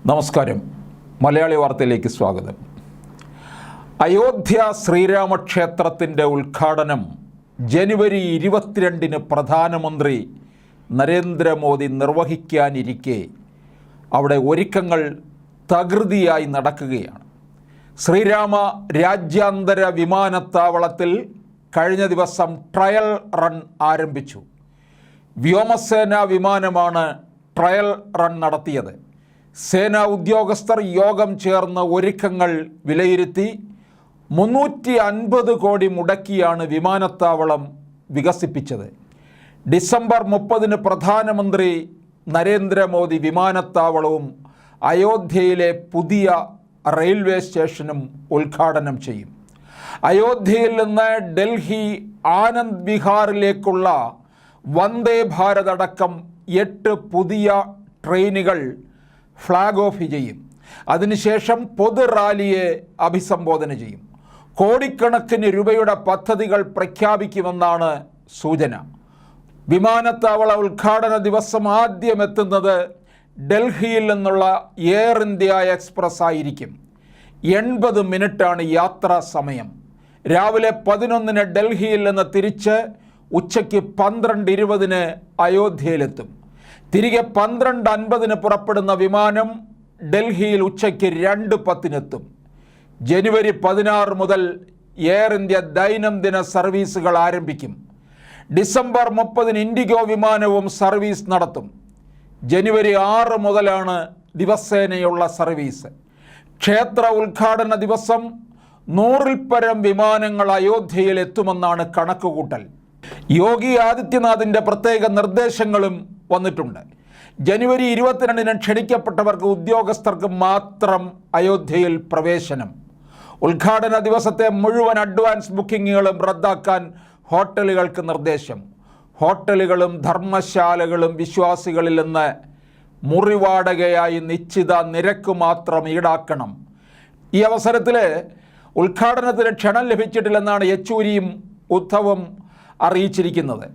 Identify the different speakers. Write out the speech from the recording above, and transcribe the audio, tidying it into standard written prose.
Speaker 1: നമസ്കാരം. മലയാളി വാർത്തയിലേക്ക് സ്വാഗതം. അയോധ്യ ശ്രീരാമക്ഷേത്രത്തിൻ്റെ ഉദ്ഘാടനം ജനുവരി 22-ന് പ്രധാനമന്ത്രി നരേന്ദ്രമോദി നിർവഹിക്കാനിരിക്കെ അവിടെ ഒരുക്കങ്ങൾ തകൃതിയായി നടക്കുകയാണ്. ശ്രീരാമ രാജ്യാന്തര വിമാനത്താവളത്തിൽ കഴിഞ്ഞ ദിവസം ട്രയൽ റൺ ആരംഭിച്ചു. വ്യോമസേനാ വിമാനമാണ് ട്രയൽ റൺ നടത്തിയത്. സേനാ ഉദ്യോഗസ്ഥർ യോഗം ചേർന്ന് ഒരുക്കങ്ങൾ വിലയിരുത്തി 350 കോടി മുടക്കിയാണ് വിമാനത്താവളം വികസിപ്പിച്ചത്. ഡിസംബർ 30-ന് പ്രധാനമന്ത്രി നരേന്ദ്രമോദി വിമാനത്താവളവും അയോധ്യയിലെ പുതിയ റെയിൽവേ സ്റ്റേഷനും ഉദ്ഘാടനം ചെയ്യും. അയോധ്യയിൽ നിന്ന് ഡൽഹി ആനന്ദ് വിഹാറിലേക്കുള്ള വന്ദേ ഭാരത് അടക്കം 8 പുതിയ ട്രെയിനുകൾ ഫ്ലാഗ് ഓഫ് ചെയ്യും. അതിനുശേഷം പൊതു റാലിയെ അഭിസംബോധന ചെയ്യും. കോടിക്കണക്കിന് രൂപയുടെ പദ്ധതികൾ പ്രഖ്യാപിക്കുമെന്നാണ് സൂചന. വിമാനത്താവള ഉദ്ഘാടന ദിവസം ആദ്യം എത്തുന്നത് ഡൽഹിയിൽ നിന്നുള്ള എയർ ഇന്ത്യ എക്സ്പ്രസ് ആയിരിക്കും. 80 മിനിറ്റാണ് യാത്രാ സമയം. രാവിലെ 11-ന് ഡൽഹിയിൽ നിന്ന് തിരിച്ച് ഉച്ചയ്ക്ക് 12:20-ന് അയോധ്യയിലെത്തും. തിരികെ 12:50-ന് പുറപ്പെടുന്ന വിമാനം ഡൽഹിയിൽ ഉച്ചയ്ക്ക് 2:10-നെത്തും. ജനുവരി 16 മുതൽ എയർ ഇന്ത്യ ദൈനംദിന സർവീസുകൾ ആരംഭിക്കും. ഡിസംബർ 30-ന് ഇൻഡിഗോ വിമാനവും സർവീസ് നടത്തും. ജനുവരി 6 മുതലാണ് ദിവസേനയുള്ള സർവീസ്. ക്ഷേത്ര ഉദ്ഘാടന ദിവസം 100-ൽ പരം വിമാനങ്ങൾ അയോധ്യയിൽ എത്തുമെന്നാണ് കണക്കുകൂട്ടൽ. യോഗി ആദിത്യനാഥിൻ്റെ പ്രത്യേക നിർദ്ദേശങ്ങളും വന്നിട്ടുണ്ട്. ജനുവരി 22-ന് ക്ഷണിക്കപ്പെട്ടവർക്ക് ഉദ്യോഗസ്ഥർക്ക് മാത്രം അയോധ്യയിൽ പ്രവേശനം. ഉദ്ഘാടന ദിവസത്തെ മുഴുവൻ അഡ്വാൻസ് ബുക്കിങ്ങുകളും റദ്ദാക്കാൻ ഹോട്ടലുകൾക്ക് നിർദ്ദേശം. ഹോട്ടലുകളും ധർമ്മശാലകളും വിശ്വാസികളിൽ നിന്ന് മുറി വാടകയായി നിശ്ചിത നിരക്ക് മാത്രം ഈടാക്കണം. ഈ അവസരത്തിൽ ഉദ്ഘാടനത്തിന് ക്ഷണം ലഭിച്ചിട്ടില്ലെന്നാണ് യെച്ചൂരിയും ഉദ്ധവും അറിയിച്ചിരിക്കുന്നത്.